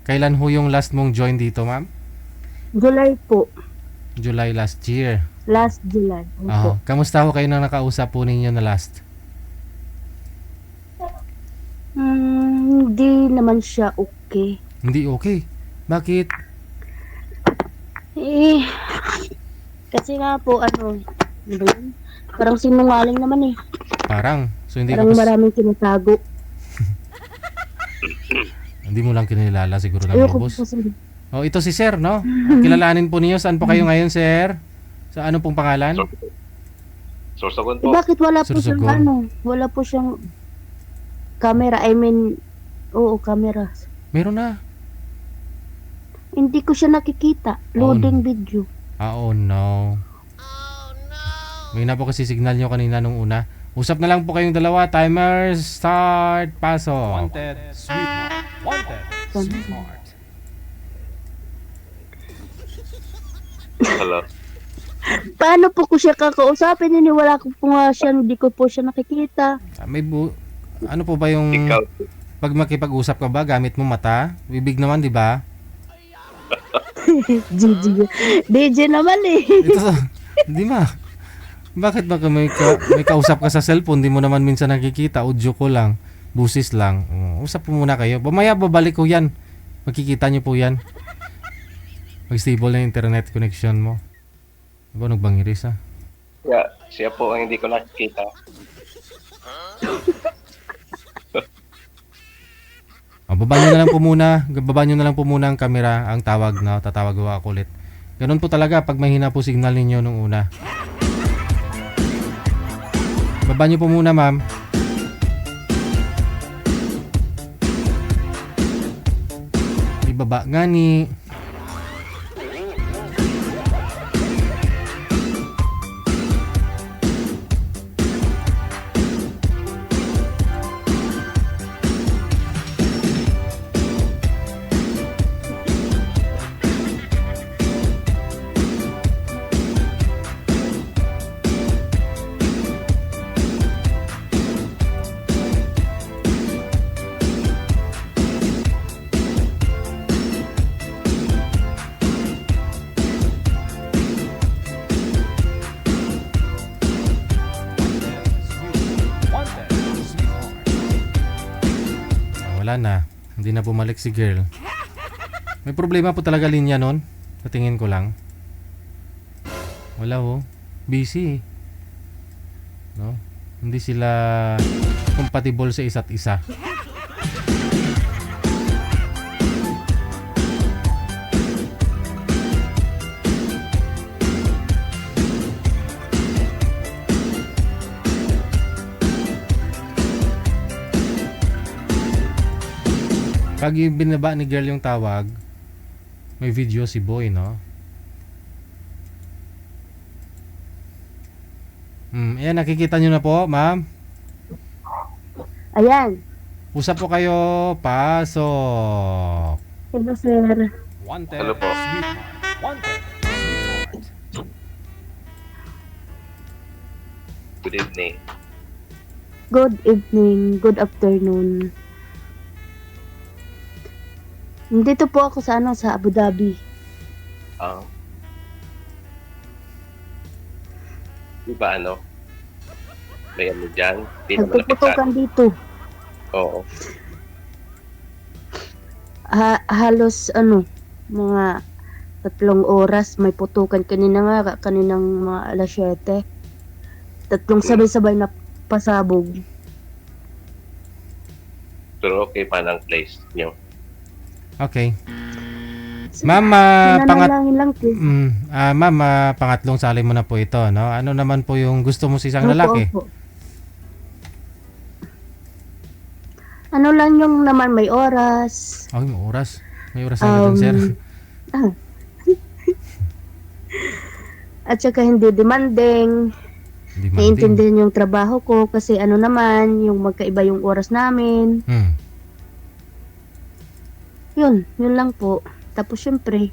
Kailan ho yung last mong join dito, ma'am? July po. July last year. Last July. Opo. Kamusta ho kayo nang nakausap po ninyo na last? Hindi naman siya okay. Hindi okay. Bakit? Eh, kasi nga po, ano ba yun? Parang sinungaling naman eh. Parang. So hindi Parang ka maraming tinatago. hindi mo lang kinilala siguro ng Ayoko po lubos. kasi. Oh, ito si Sir, no? Kilalanin po niyo. Saan po kayo ngayon, Sir? Sa ano pong pangalan? Sorsogon Eh, po. bakit wala po siyang Sursugon. ano? Wala po siyang camera. I mean, oo, camera. Meron na. Hindi ko siya nakikita. Loading video. Oh no. May na po kasi signal nyo kanina nung una. Usap na lang po kayong dalawa. Timer start. Pasok. Wanted, sweetheart. Wanted, sweetheart. Hello. Paano po ko siya kakausapin? Wala ko po nga siya. Hindi ko po siya nakikita. Ano po ba yung Ikaw. pag makipag-usap ka ba gamit mo mata? Bibig naman, di ba? DJ naman eh. Ito, di ba? Bakit ba may kausap ka sa cellphone, di mo naman minsan nakikita, audio ko lang, busis lang. Usap po muna kayo. Mamaya babalik ko yan. Makikita nyo po yan. Pag stable na yung internet connection mo. Diba nagbangiris ha? Yeah, siya po ang hindi ko nakikita. Baba nyo na lang po muna. Baba nyo na lang po muna ang camera, ang tawag na tatawag ako ulit. Ganun po talaga pag mahina po signal ninyo nung una. Baba nyo po muna, ma'am. Ibaba nga ni. Wanted, sweetheart. Wala na. Hindi na bumalik si girl. May problema po talaga linya nun. Sa tingin ko lang. Wala oh. Busy. No? Hindi sila compatible sa isa't isa. Pag yung binaba ni girl yung tawag, may video si boy, no? Ayan, nakikita nyo na po, ma'am. Ayan. Usap po kayo. Pasok. Hello, sir. Wanted, Hello po. sweetheart. Wanted, sweetheart. Good evening. Good evening. Good afternoon. Dito po ako sa sa Abu Dhabi. Di ba ano? May ano dyan? Di naman nakita. Nagpuputukan dito. Oo. Halos mga 3 oras may putukan kanina nga, kaninang mga alas 7. 3 sabay-sabay na pasabog. Pero okay pa ng place nyo. Okay. Ma'am, Nanalangin lang po. ma'am, pangatlong sali mo na po ito, no? Ano naman po yung gusto mo sa isang Opo, lalaki? opo. Ano lang yung naman may oras. Ay, may oras. May oras na ganun, sir. At saka hindi demanding. Demanding. Naiintindihan yung trabaho ko kasi naman, yung magkaiba yung oras namin. Yun lang po. Tapos syempre,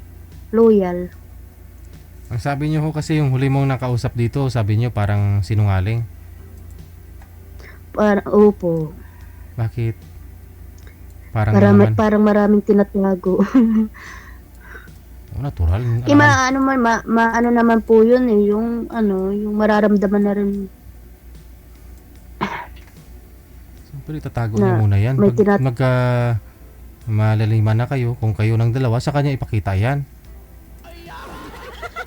loyal. Ang sabi niyo ho kasi yung huli mong nakausap dito, sabi niyo parang sinungaling. Opo. Bakit? Parang naman. Parang maraming tinatago. Oh, natural. Ano man, ano naman po yun eh, yung ano, yung mararamdaman na rin Siyempre, tatago na niyo muna yan. may Pag magka malaliman na kayo, kung kayo ng dalawa, sa kanya ipakita yan.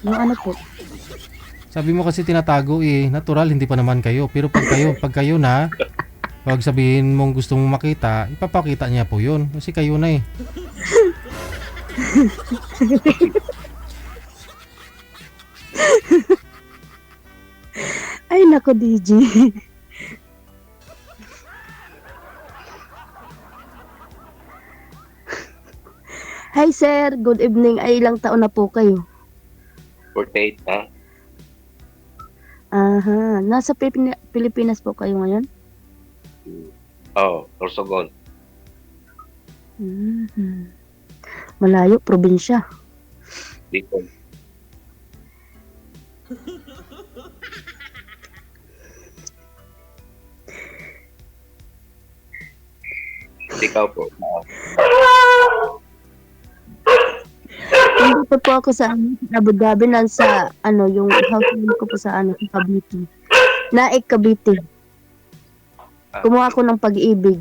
yung ano po. Sabi mo kasi tinatago eh, natural, hindi pa naman kayo. Pero pag kayo na, pag sabihin mong gusto mong makita, ipapakita niya po yun. Kasi kayo na eh. Ay nako, DJ. Hi sir, good evening. Ay ilang taon na po kayo? 48 na. Aha, nasa Pilipinas po kayo ngayon? Oh, Sorsogon. Mhm. Malayo, probinsya. Dito. Ikaw po. Nandito po ako sa Abu Dhabi, sa ano, yung house ko po sa ano, sa Cavite. Naik Cavite. Kumuha ako ng pag-ibig.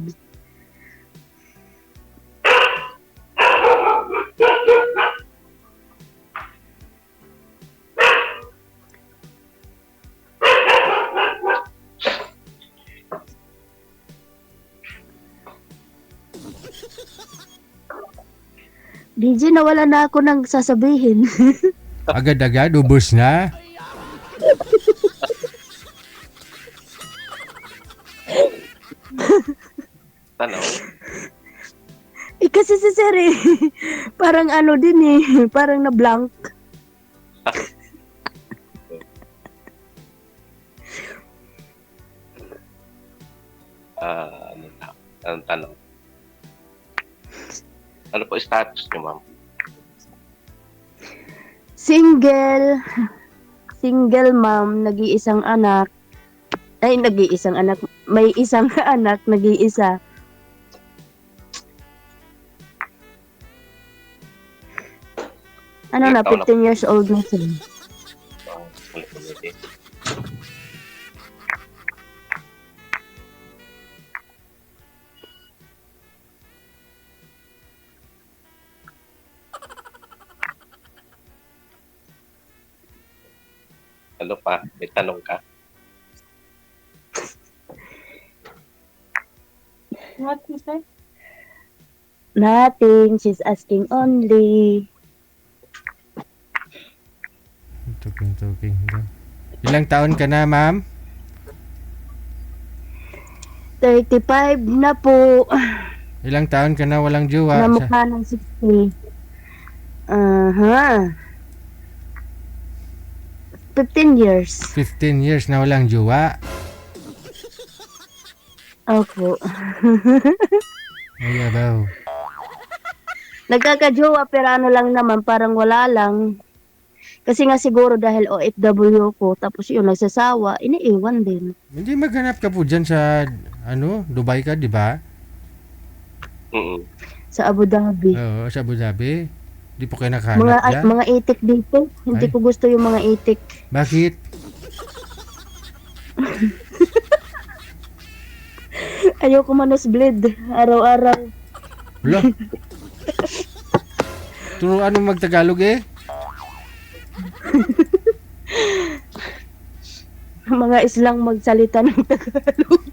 DJ, nawala na ako ng sasabihin. Agad-agad, ubos na. Tanong. Kasi si Sir eh, parang ano din eh, parang na-blank. Ano na? Anong tanong? Ano po status niyo, ma'am? Single. Single mom, nag-iisang anak. Ay, nag-iisang anak. May isang anak, nag-iisa. Ano na, Ilang taon na 15 years old na siya. Ulit-ulit. Ano pa? May tanong ka? What you say? Nothing. She's asking only. Talking. Ilang taon ka na, ma'am? 35 na po. Ilang taon ka na walang jowa? Namukha ng 60. Aha. 15 years. 15 years na walang jowa. Opo. Ay, abaw. Nagkakajowa pero ano lang naman, parang wala lang. Kasi nga siguro dahil OFW ko, tapos yun, nagsasawa, iniiwan din. Hindi maghanap ka po dyan sa, Dubai ka, di ba? Mm. Sa Abu Dhabi. Oo, sa Abu Dhabi. Di po kayo nakahanap dyan? Mga itik dito. Hindi Ay. ko gusto yung mga itik. Bakit? Ayoko manos bleed. Araw-araw. Wala. Turuan mo magtagalog eh. Mga islang magsalita ng Tagalog.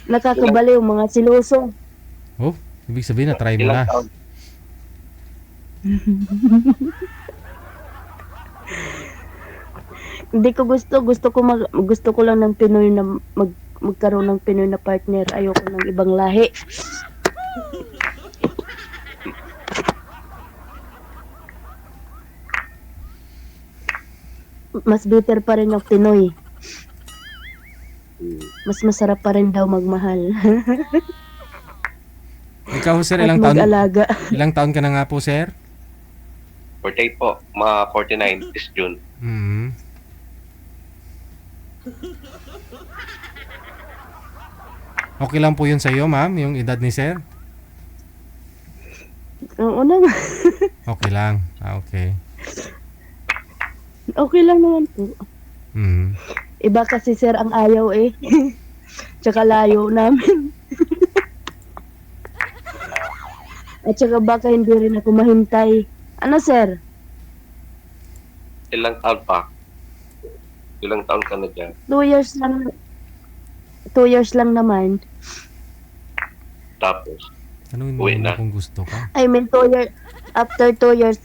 Nakakabaliw, mga siloso. Oh, ibig sabihin na try mo na. Ilang taon? Hindi ko gusto ko lang ng Pinoy na magkaroon ng Pinoy na partner. Ayoko ng ibang lahi. Mas bitter pa rin yung Pinoy. Mas masarap pa rin daw magmahal. Ikaw, sir, At mag-alaga. ilang taon ka na nga po, sir? 48 po. Mga 49 this June. Okay lang po yun sa iyo, ma'am, yung edad ni sir? Oo na nga. Okay lang. Okay. Okay lang naman po. Mm. Iba kasi sir ang ayaw eh. Tsaka layo namin. At saka baka hindi rin ako mahintay. Ano sir? Ilang taon pa? Ilang taon ka na dyan? 2 years lang. 2 years lang naman. Tapos, Tanungin mo Uwi muna na. kung gusto ka. I mean 2 years. After 2 years,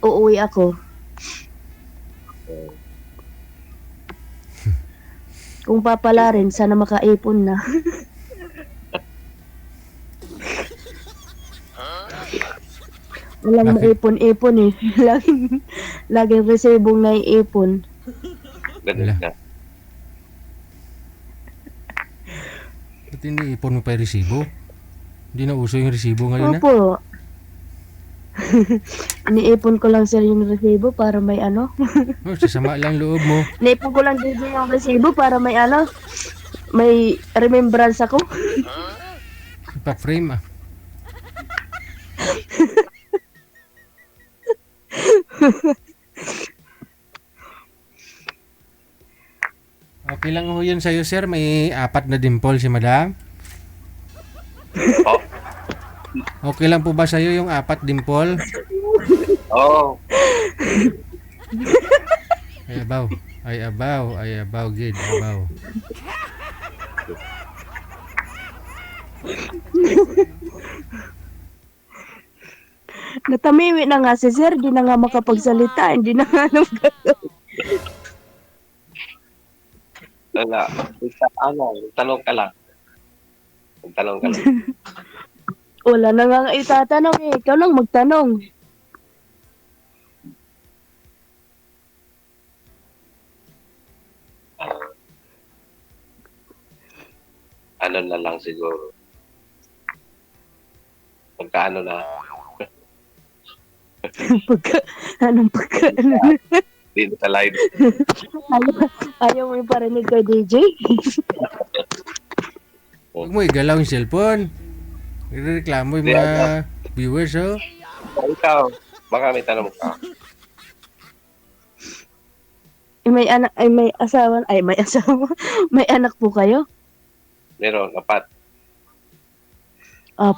uuwi ako. Kung papala rin, sana makaipon na. Walang Bakit? maipon-ipon eh. Laging resibong naiipon. ganun Wala. na. Ba't hindi ipon mo pa yung resibo? Hindi na uso yung resibo ngayon na. Opo. Iniipon ko lang sir yung resibo para may ano. Oh, sasama lang loob mo. Iniipon ko lang din yung resibo para may ano. May remembrance ako. Pa-frame ah. Okay lang ho yun sa'yo, sir. May 4 na dimple si madam. Oh, Okay lang po ba sa'yo yung 4 dimple? oh. Ay abaw. Ay abaw. Ay abaw. Gid. Abaw. Natamiwi na nga si sir. Di na nga makapagsalita. Hindi na nga alam gagawin. Wala. Tanong ka lang. Tanong ka lang. Wala na nga itatanong eh. Ikaw lang magtanong. Ano na lang siguro. Pagkaano na, Anong pagka... dito sa live. ayaw mo yung parinig kay DJ? Huwag mo igalaw yung cellphone. Ireklamo yung mga viewers, oh. Ikaw, baka may tanong ka. May anak, ay may asawa, may anak po kayo? Meron, 4. 4.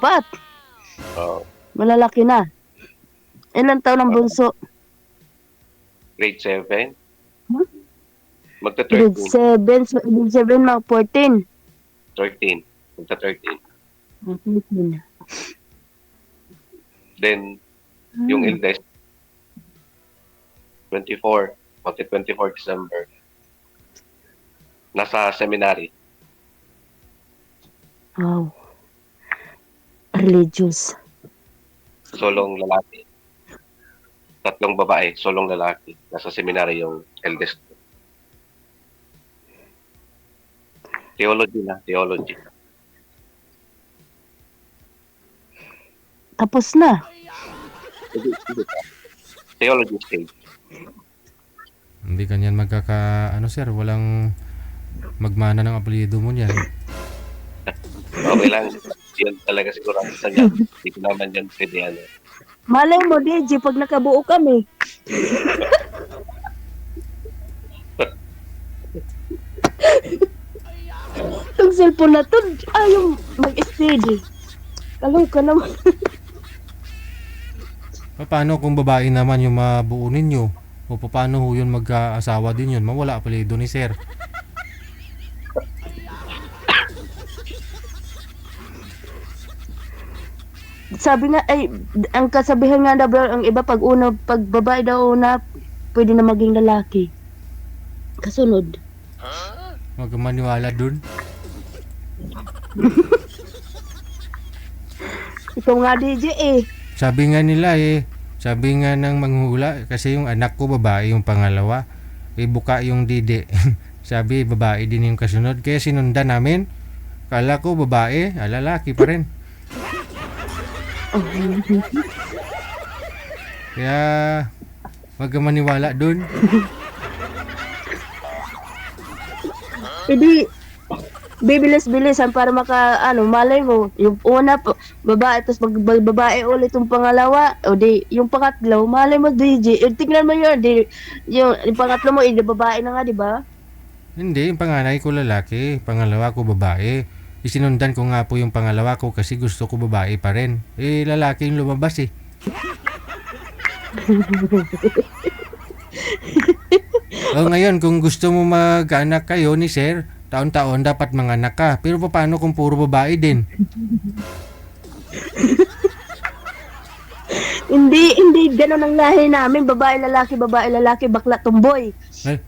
Oh, Malalaki na. Ilan taon ang bunso? grade 7. Huh? Magta-13. Grade 7. So, grade 7 mga 14. 13. Magta-13. 14. Then, yung eldest, 24. Magta-24 December. Nasa seminary. Wow. Religious. Solong lalaki. 3 babae, solong lalaki. Nasa seminary yung eldest. Theology na, theology. Tapos na. Hindi pa. Theology stage. Hindi kanyan ano sir, walang magmana ng apelyido mo niyan. Okay lang. Yun talaga siguro ang isa niya. Hindi ko naman yun pwede ano. Malay mo, DJ, pag nakabuo kami. Itong cellphone na to, ayaw mag-steady. Alam ka naman. Paano kung babae naman yung mabuo ninyo? O paano ho yun mag-asawa din yun? Mawala apelyido ni sir. Sabi nga, ay, ang kasabihan nga daw, ang iba pag babae daw una, pwede na maging lalaki. Kasunod. Huwag kang maniwala dun. Ikaw nga DJ eh. Sabi nga nila sabi nga ng manghula, kasi yung anak ko babae yung pangalawa, buka yung didi. Sabi babae din yung kasunod, kaya sinundan namin. Kala ko babae, lalaki pa rin. Kaya wag kang maniwala dun. bibilis-bilisan para malay mo, yung una po, babae, tapos babae ulit yung pangalawa, o di, yung pangatlo, malay mo, DJ, tingnan mo yun, yung pangatlo mo, babae na nga, di ba? Hindi, yung panganay ko lalaki, pangalawa ko babae. Isinundan ko nga po yung pangalawa ko kasi gusto ko babae pa rin. Eh, lalaki yung lumabas eh. O ngayon, kung gusto mo mag-anak kayo ni Sir, taon-taon dapat manganak ka. Pero paano kung puro babae din? Hindi ganun ang lahi namin, babae, lalaki, bakla, tumboy. Eh,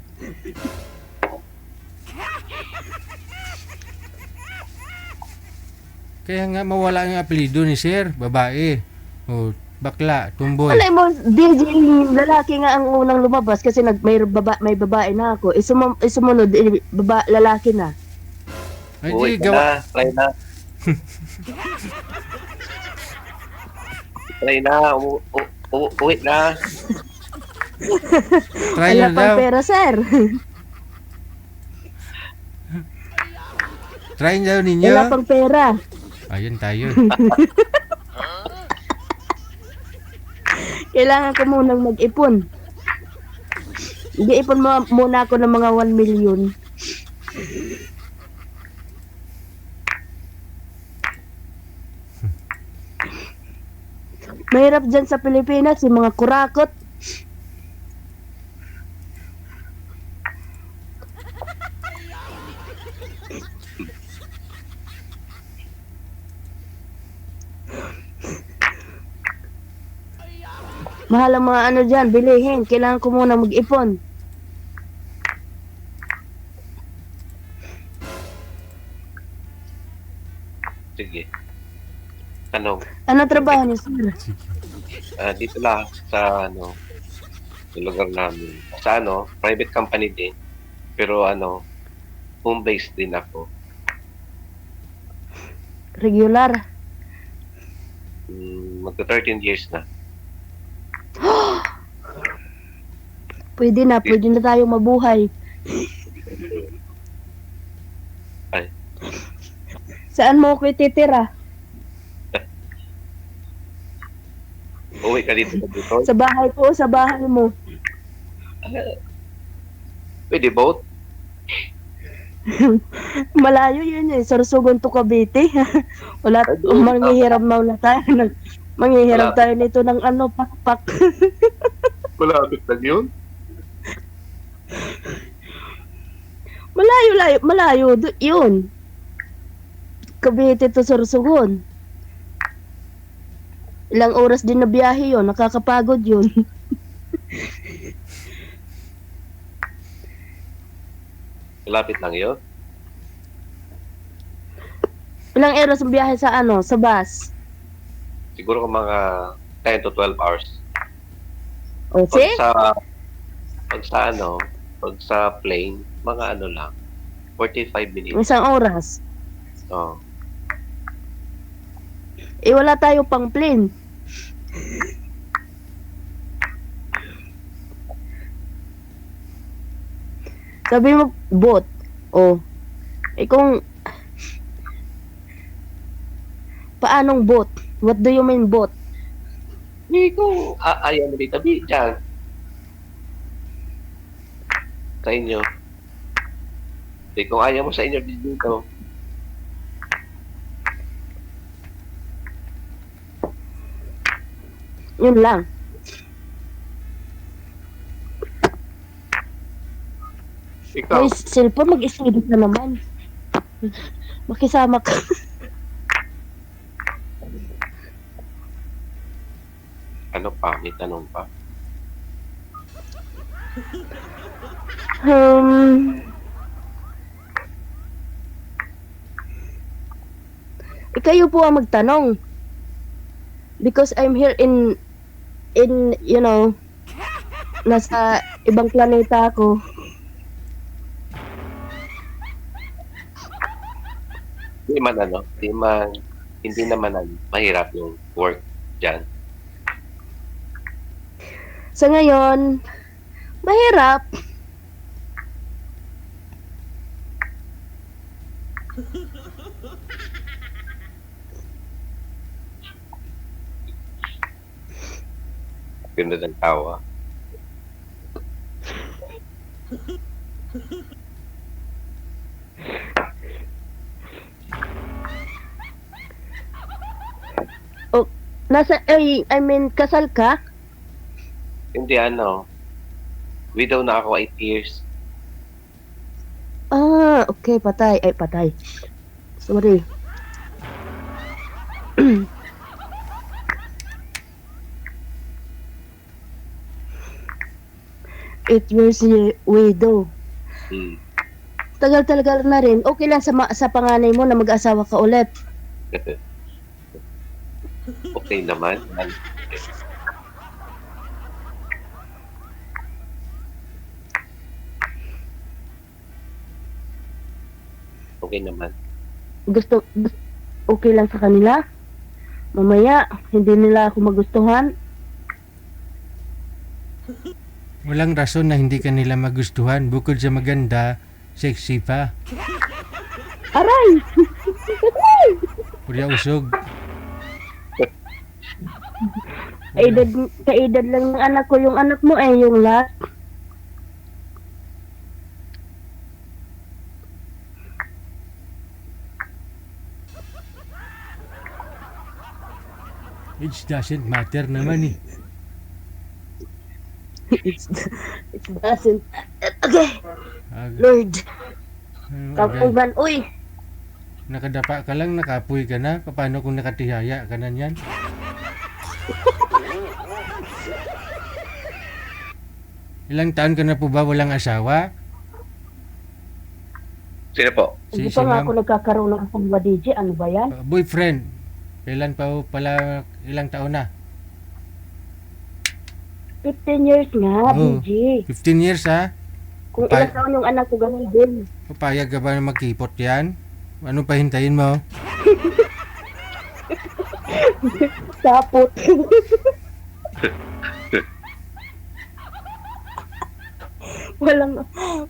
kaya nga mawala ang apelido ni Sir, babae. O, bakla, tumboy. Malay mo, DJ, lalaki nga ang unang lumabas kasi may babae na ako. Isumunod, lalaki na. Ay, Uwi di, ka gawa. na. Try na. Try na. Uwi na. Try Wala nyo pang daw. pera, sir. Try nyo ninyo. Wala pang pera. Ayun tayo. Kailangan ko munang mag-ipon. Mag-ipon muna ako ng mga 1 million. Mahirap dyan sa Pilipinas, yung mga kurakot. Mahal ang mga ano dyan, bilihin. Kailangan ko muna mag-ipon. Sige. Tanong. Ano trabaho niyo, sir? Dito lang sa sa lugar namin. Sa private company din. Pero home-based din ako. Regular. Magto 13 years na. Pwede na tayong mabuhay. Ay, Saan mo ako ititira? uwi ka dito sa dito. Sa bahay ko o sa bahay mo? Pwede both. Malayo yun eh. Sorsogon to Cavite. Wala, manghihiram na tayo. Manghihiram tayo nito ng pakpak. Malapit lang yun. Malayo. Yun. Cavite to Sorsogon. Ilang oras din na biyahe yun. Nakakapagod yun. Malapit lang yun. Ilang oras ang biyahe sa sa bus. Siguro kung mga 10 to 12 hours. O, see? Pag sa plane, mga lang, 45 minutes. Isang oras. Oh. Wala tayo pang plane. Sabi mo, boat. O. Kung paanong boat? What do you mean boat? Hindi ko ayaw mo dito. Diyan. Sa inyo. Hindi kung ayaw mo sa inyo dito. Yun lang. Ikaw. May cellphone, mag-isibit na naman. Makisama ka. Ano pa? May tanong pa. Kayo po ang magtanong. Because I'm here in nasa ibang planeta ako. Hindi naman mahirap yung work dyan. Sa ngayon, mahirap. Ganda ng tawa. Oh, I mean, kasal ka? Hindi ano, widow na ako 8 years. Ah, okay, patay. Ay, patay. Sorry. 8 years widow. Hmm. Tagal talaga na rin. Okay lang sa panganay mo na mag-asawa ka ulit. Okay naman. Okay naman. Okay lang sa kanila. Mamaya, hindi nila ako magustuhan. Walang rason na hindi ka nila magustuhan. Bukod sa maganda, sexy pa. Aray! Purya usog. Kaedad lang ng anak ko. Yung anak mo yung last. It doesn't matter naman eh. It doesn't. Okay, Lord. Kapugan. Uy! Nakadapa ka lang, nakapoy ka na. Paano kung nakatihaya ka na yan? Ilang taon ka na po ba walang asawa? Sino po? Hindi Si pa nga ma'am. ako nagkakaroon ng asawa, DJ. Ano ba yan? Boyfriend. Kailan pa po pala, ilang taon na? 15 years nga, Oo. DJ. 15 years ha? Kung Pa- ilang taon yung anak ko, ganun din. Papayag ka ba na magkipot yan? Ano pa hintayin mo? Sapot.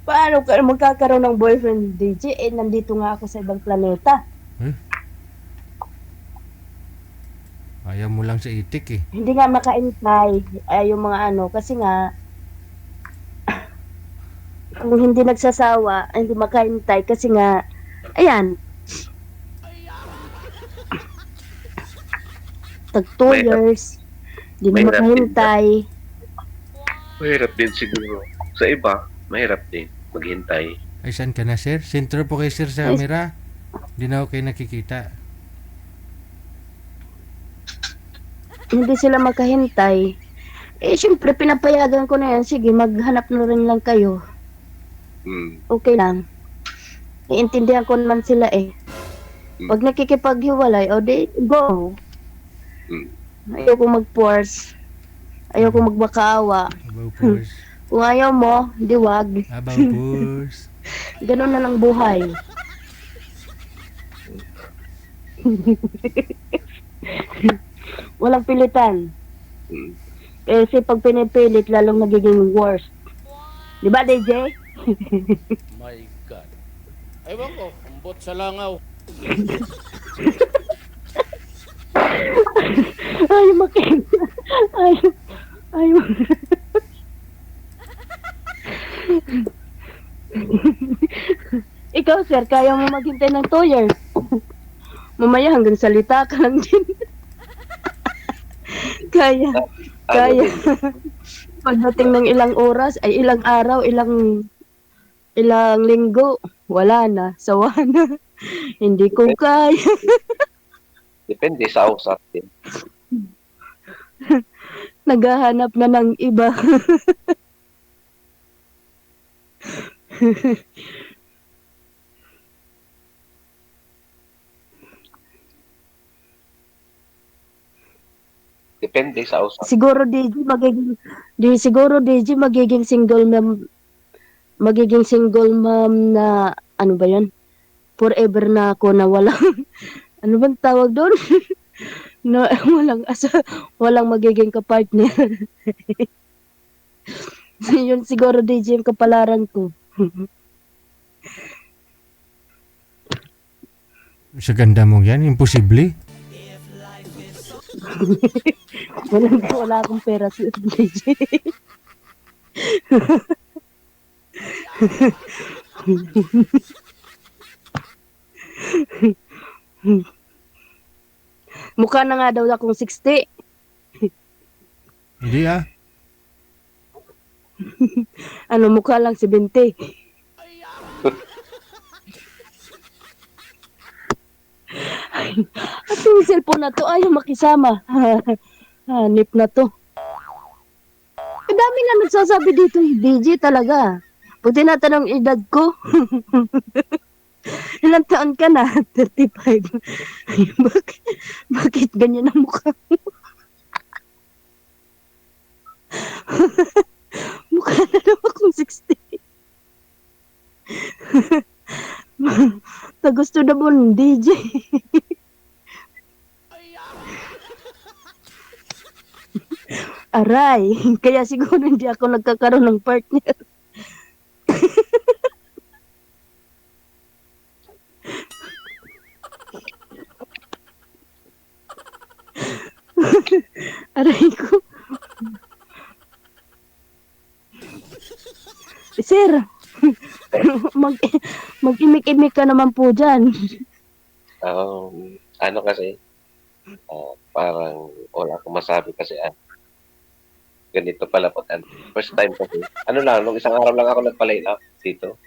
Paano ka magkakaroon ng boyfriend, DJ? Nandito nga ako sa ibang planeta. Ayaw mo lang sa itik eh. Hindi nga makaintay yung mga kasi nga kung hindi nagsasawa, hindi makaintay kasi nga ayan. Tag 2 years. Hindi na Mahirap din makahintay. Mahirap din siguro. Sa iba, mahirap din maghintay. Ay, saan ka na, sir? Sentro po kayo, sir, sa camera. Hindi na ako kayo nakikita. Hindi sila makahintay. Syempre, pinapayagan ko na yan. Sige, maghanap na rin lang kayo. Hmm. Okay lang. Iintindihan ko naman sila Pag nakikipaghiwalay, di, go. Hmm. Ayoko mag-force. Ayoko magbakaawa. Abaw purs. Kung ayaw mo, di wag. Abaw purs. Ganun na lang buhay. Walang pilitan. Hmm. Kasi pag pinipilit, lalong nagiging worse. Di ba, DJ? My God. Ewan ko, umbot sa langaw. Ayaw makita. Ayaw. Ikaw, sir, kaya mo maghintay ng 2 years. Mamaya hanggang salita ka lang din. Kaya. Pagdating ng ilang oras, ay ilang araw, ilang linggo, wala na, sawa na. Hindi ko kaya. Depende sa usap din. Naghahanap na ng iba. Depende sa usap. Siguro magiging single mom, na ano ba 'yan? Forever na ako na walang ano bang tawag doon? No, walang magiging kapartner. Yun siguro DJ yung kapalaran ko. Sa ganda mo yan, imposible. Wala akong pera si DJ. Mukha na nga daw akong 60. Hindi ah. Ano, mukha lang 70. At yung cellphone na to, ayaw makisama. Hanip na to. Ang dami nga nagsasabi dito, DJ talaga. Pag tinatanong edad ko, ilang taon ka na? 35. Bakit ganyan ang mukha mo? Mukha na daw akong 60. Gusto na mo ng DJ. Aray, kaya siguro hindi ako nagkakaroon ng partner. Aray ko. Sir, mag-imik-imik ka naman po dyan. Ano kasi, parang wala akong masabi kasi ganito pala po. First time kasi. Ano lang, nung isang araw lang ako nagpa-line up dito.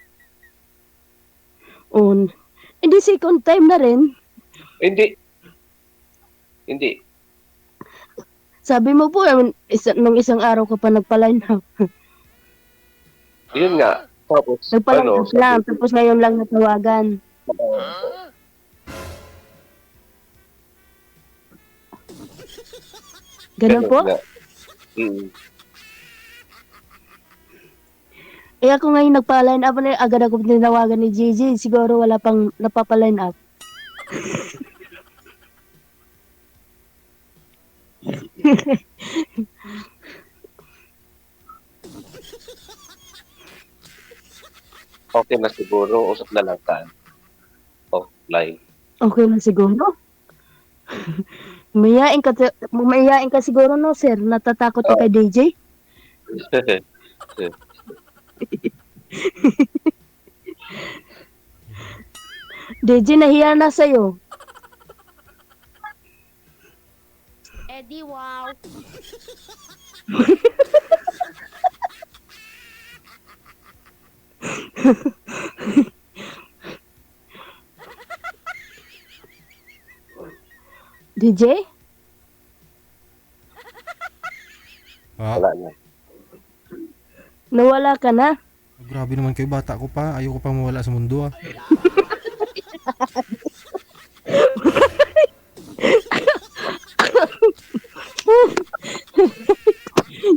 Hindi second time na rin. Hindi. Hindi. Sabi mo po, nung isang araw ka pa nagpa-line up. Yun nga. Tapos, Nagpa-line up lang, tapos ngayon lang natawagan. Ganun po? nga. Mm. Eh ako ngayon nagpa-line up, agad ako tinawagan ni Gigi. Siguro wala pang napapa-line up. Okay na siguro. Usap na lang ka. Offline. Okay lang siguro. Mayayain ka siguro, no, sir? Natatakot ka kay DJ? DJ, nahiya na sa'yo. Eddie, wow. DJ? Wala na. Nawala ka na? Grabe naman kayo, bata ko pa. Ayoko pa mawala sa mundo ah.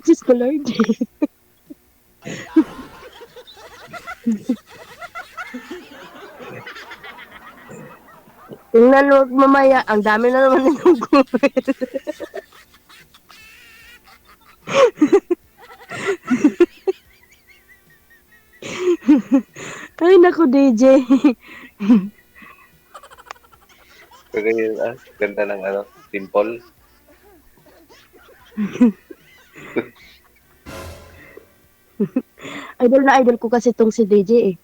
Diyos ko, Lord. Tingnan mo mamaya, ang dami na naman itong comment. Ay, naku, DJ. Pero yun, ganda ng dimple. Idol na idol ko kasi itong si DJ eh.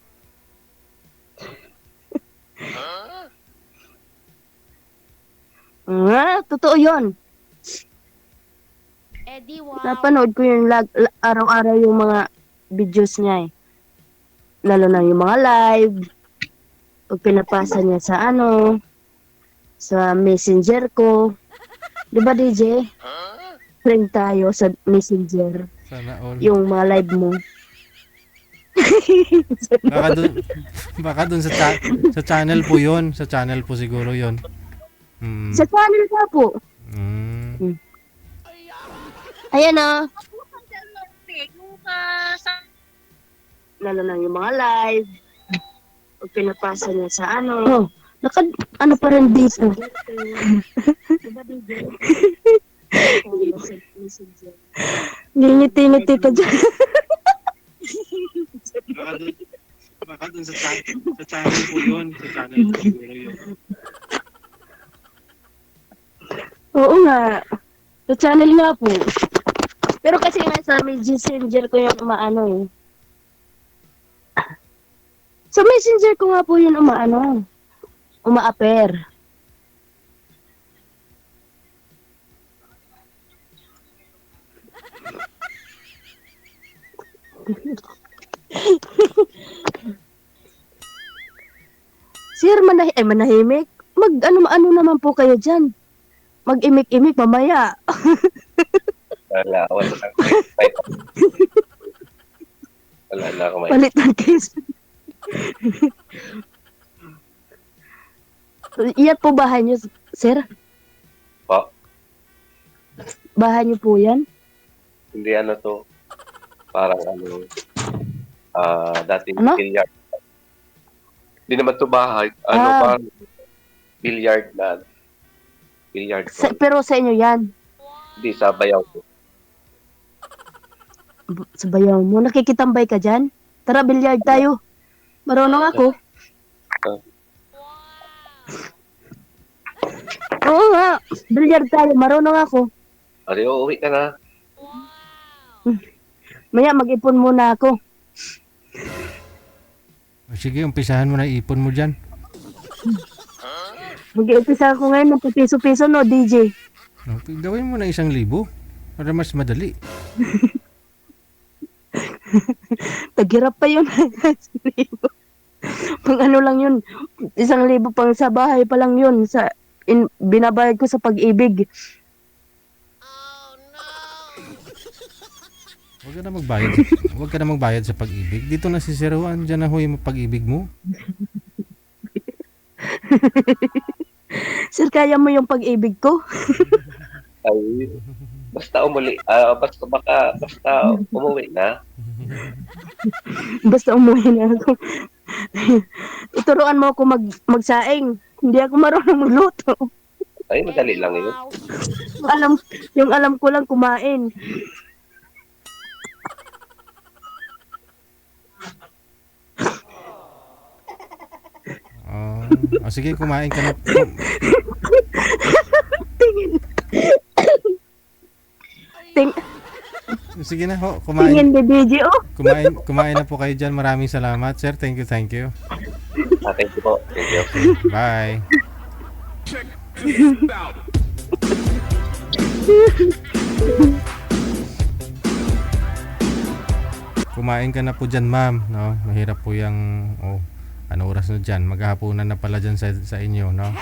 Totoo yun. Eddie, wow. Napanood ko yung araw-araw yung mga videos niya eh. Lalo na yung mga live. Pag pinapasa niya sa sa messenger ko. Diba DJ? Friend tayo sa messenger. Sana all. Yung mga live mo. Baka dun sa channel po yon. Sa channel po siguro yon. Mm. Sa channel ka po. Mm. Ayan o. Lalo na yung mga live. Pag pinapasa niya sa pa rin dito. Ngingiti-ngiti ka dyan. Baka dun sa channel po yun. Sa channel po siguro yun. Oo nga. Sa channel nga po. Pero kasi nga sa messenger ko yung umaano eh. Sa messenger ko nga po yun umaano. Umaaper. Sir, manahimik. Ano naman po kayo dyan. Mag-imik-imik mamaya. Wala na. Wala na ako may. Palit ng case. Iyan po bahay niyo, sir? Po. Bahay niyo po yan? Hindi ano to. Parang dating Ano? billiard. Hindi naman to bahay. Parang billiard na. Billiard ko. Pero sa inyo yan? Hindi, sa bayaw ko. Sa bayaw mo, nakikitambay ka dyan? Tara, bilyard tayo. Marunong ako. Oo nga, bilyard tayo. Marunong ako. Ari, uuwi ka na. Maya, mag-ipon muna ako. Sige, umpisahan mo na ipon mo dyan. Mag-iumpisa ako ngayon ng piso-piso, no, DJ? No, gawin mo na 1,000 para mas madali. Taghirap pa yun. 1,000. Pang ano lang yun, 1,000 pang sa bahay pa lang yun. Binabayad ko sa pag-ibig. Huwag ka na magbayad sa pag-ibig. Dito na si Sir Juan, dyan na huy mo pag-ibig mo. Sir, kaya mo yung pag-ibig ko? Ay, basta umuwi na. Basta umuwi na ako. Tuturuan mo ako magsaing. Hindi ako marunong magluto. Ay, madali lang yun. Wow. Yung alam ko lang kumain. Sige, kumain ka na. Tingin. Sige na ho, Tingin ni DJ, oh. kumain na po kayo dyan. Maraming salamat, sir. Thank you. Thank you po. Thank you. Bye. Kumain ka na po dyan, ma'am. No? Mahirap po yung, ano oras na dyan. Maghahaponan na pala dyan sa inyo, no?